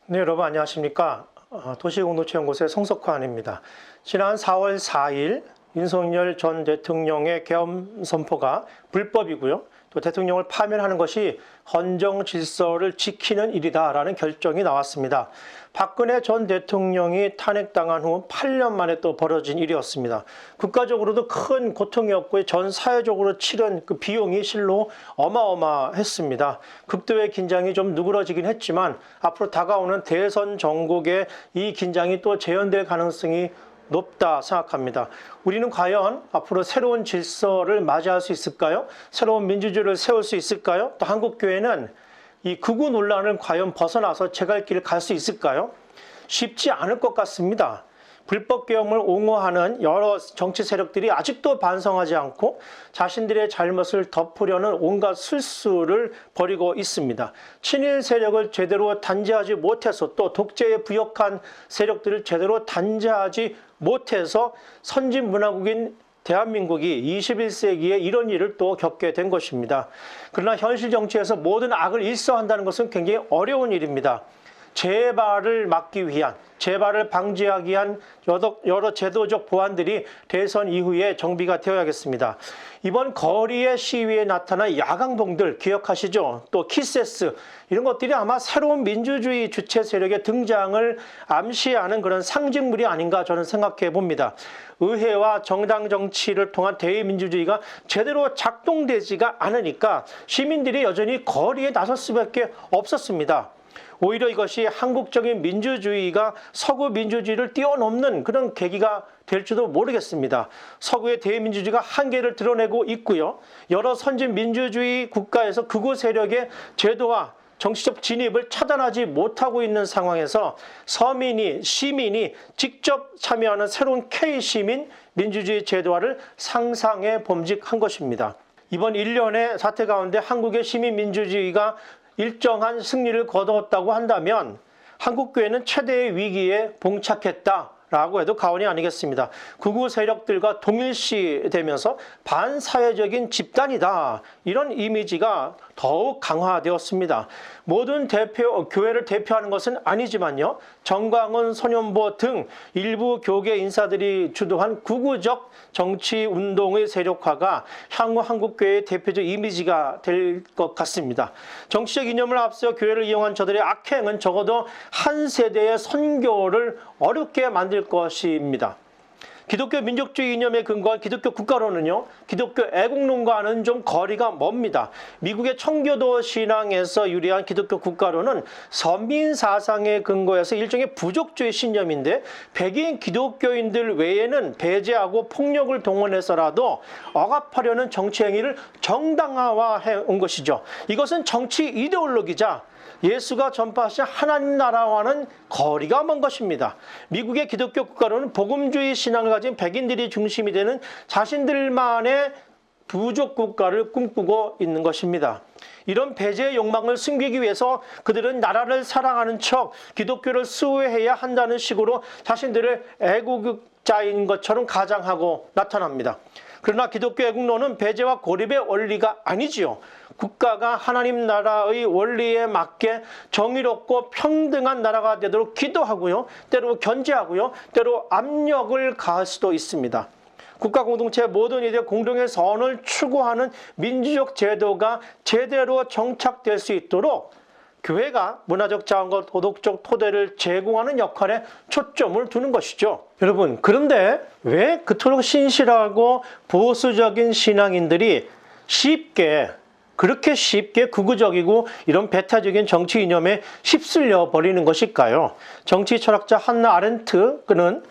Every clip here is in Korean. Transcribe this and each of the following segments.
네, 여러분 안녕하십니까? 도시공동체연구소의 송석환입니다. 지난 4월 4일 윤석열 전 대통령의 계엄 선포가 불법이고요. 또 대통령을 파면하는 것이 헌정 질서를 지키는 일이다라는 결정이 나왔습니다. 박근혜 전 대통령이 탄핵당한 후 8년 만에 또 벌어진 일이었습니다. 국가적으로도 큰 고통이었고 전 사회적으로 치른 그 비용이 실로 어마어마했습니다. 극도의 긴장이 좀 누그러지긴 했지만 앞으로 다가오는 대선 전국에 이 긴장이 또 재현될 가능성이 높다 생각합니다. 우리는 과연 앞으로 새로운 질서를 맞이할 수 있을까요? 새로운 민주주의를 세울 수 있을까요? 또 한국교회는 이 극우 논란을 과연 벗어나서 제갈길을 갈 수 있을까요? 쉽지 않을 것 같습니다. 불법 계엄을 옹호하는 여러 정치 세력들이 아직도 반성하지 않고 자신들의 잘못을 덮으려는 온갖 술수를 벌이고 있습니다. 친일 세력을 제대로 단죄하지 못해서 또 독재에 부역한 세력들을 제대로 단죄하지 못해서 선진문화국인 대한민국이 21세기에 이런 일을 또 겪게 된 것입니다. 그러나 현실 정치에서 모든 악을 일소한다는 것은 굉장히 어려운 일입니다. 재발을 막기 위한, 재발을 방지하기 위한 여러 제도적 보완들이 대선 이후에 정비가 되어야겠습니다. 이번 거리의 시위에 나타난 야광봉들 기억하시죠? 또 키세스 이런 것들이 아마 새로운 민주주의 주체 세력의 등장을 암시하는 그런 상징물이 아닌가 저는 생각해 봅니다. 의회와 정당 정치를 통한 대의민주주의가 제대로 작동되지가 않으니까 시민들이 여전히 거리에 나설 수밖에 없었습니다. 오히려 이것이 한국적인 민주주의가 서구 민주주의를 뛰어넘는 그런 계기가 될지도 모르겠습니다. 서구의 대민주주의가 한계를 드러내고 있고요. 여러 선진 민주주의 국가에서 극우 세력의 제도와 정치적 진입을 차단하지 못하고 있는 상황에서 서민이, 시민이 직접 참여하는 새로운 K시민 민주주의 제도화를 상상해 봄직한 것입니다. 이번 1년의 사태 가운데 한국의 시민민주주의가 일정한 승리를 거두었다고 한다면 한국교회는 최대의 위기에 봉착했다라고 해도 과언이 아니겠습니다. 극우 세력들과 동일시되면서 반사회적인 집단이다. 이런 이미지가 더욱 강화되었습니다. 모든 교회를 대표하는 것은 아니지만요. 정광훈, 손연보 등 일부 교계 인사들이 주도한 극우적 정치운동의 세력화가 향후 한국교회의 대표적 이미지가 될 것 같습니다. 정치적 이념을 앞서 교회를 이용한 저들의 악행은 적어도 한 세대의 선교를 어렵게 만들 것입니다. 기독교 민족주의 이념에 근거한 기독교 국가론은요, 기독교 애국론과는 좀 거리가 멉니다. 미국의 청교도 신앙에서 유래한 기독교 국가론은 선민 사상에 근거해서 일종의 부족주의 신념인데 백인 기독교인들 외에는 배제하고 폭력을 동원해서라도 억압하려는 정치 행위를 정당화해 온 것이죠. 이것은 정치 이데올로기자 예수가 전파하신 하나님 나라와는 거리가 먼 것입니다. 미국의 기독교 국가로는 복음주의 신앙을 가진 백인들이 중심이 되는 자신들만의 부족 국가를 꿈꾸고 있는 것입니다. 이런 배제의 욕망을 숨기기 위해서 그들은 나라를 사랑하는 척 기독교를 수호해야 한다는 식으로 자신들을 애국자인 것처럼 가장하고 나타납니다. 그러나 기독교 애국론은 배제와 고립의 원리가 아니지요. 국가가 하나님 나라의 원리에 맞게 정의롭고 평등한 나라가 되도록 기도하고요. 때로 견제하고요. 때로 압력을 가할 수도 있습니다. 국가 공동체 모든 이들의 공동의 선을 추구하는 민주적 제도가 제대로 정착될 수 있도록 교회가 문화적 자원과 도덕적 토대를 제공하는 역할에 초점을 두는 것이죠. 여러분, 그런데 왜 그토록 신실하고 보수적인 신앙인들이 그렇게 쉽게 극우적이고 이런 배타적인 정치 이념에 휩쓸려 버리는 것일까요? 정치 철학자 한나 아렌트 그는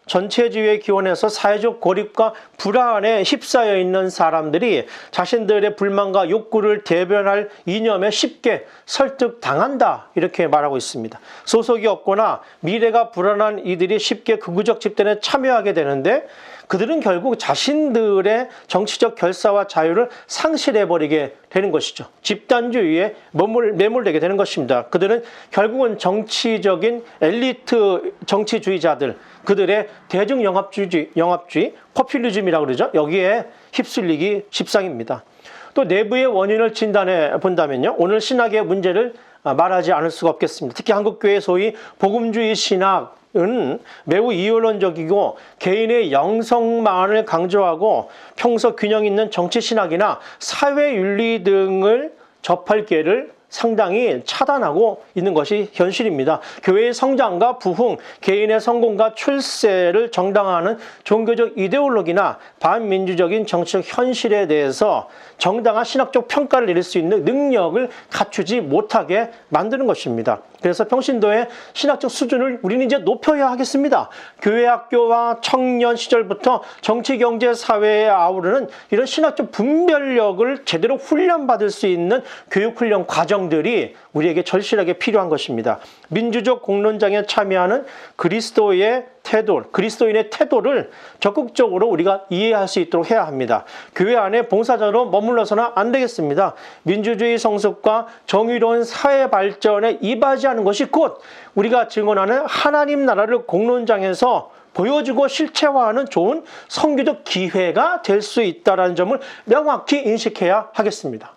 전체주의의 기원에서 사회적 고립과 불안에 휩싸여 있는 사람들이 자신들의 불만과 욕구를 대변할 이념에 쉽게 설득당한다 이렇게 말하고 있습니다. 소속이 없거나 미래가 불안한 이들이 쉽게 극우적 집단에 참여하게 되는데 그들은 결국 자신들의 정치적 결사와 자유를 상실해버리게 되는 것이죠. 집단주의에 매몰되게 되는 것입니다. 그들은 결국은 정치적인 엘리트 정치주의자들, 그들의 대중영합주의, 포퓰리즘이라고 그러죠. 여기에 휩쓸리기 십상입니다. 또 내부의 원인을 진단해 본다면요. 오늘 신학의 문제를 말하지 않을 수가 없겠습니다. 특히 한국교회 소위 복음주의 신학은 매우 이원론적이고 개인의 영성만을 강조하고 평소 균형 있는 정치 신학이나 사회윤리 등을 접할 기회를 상당히 차단하고 있는 것이 현실입니다. 교회의 성장과 부흥, 개인의 성공과 출세를 정당화하는 종교적 이데올로기나 반민주적인 정치적 현실에 대해서 정당한 신학적 평가를 내릴 수 있는 능력을 갖추지 못하게 만드는 것입니다. 그래서 평신도의 신학적 수준을 우리는 이제 높여야 하겠습니다. 교회 학교와 청년 시절부터 정치, 경제, 사회에 아우르는 이런 신학적 분별력을 제대로 훈련받을 수 있는 교육훈련 과정들이 우리에게 절실하게 필요한 것입니다. 민주적 공론장에 참여하는 그리스도인의 태도를 적극적으로 우리가 이해할 수 있도록 해야 합니다. 교회 안에 봉사자로 머물러서는 안 되겠습니다. 민주주의 성숙과 정의로운 사회 발전에 이바지하는 것이 곧 우리가 증언하는 하나님 나라를 공론장에서 보여주고 실체화하는 좋은 선교적 기회가 될 수 있다는 점을 명확히 인식해야 하겠습니다.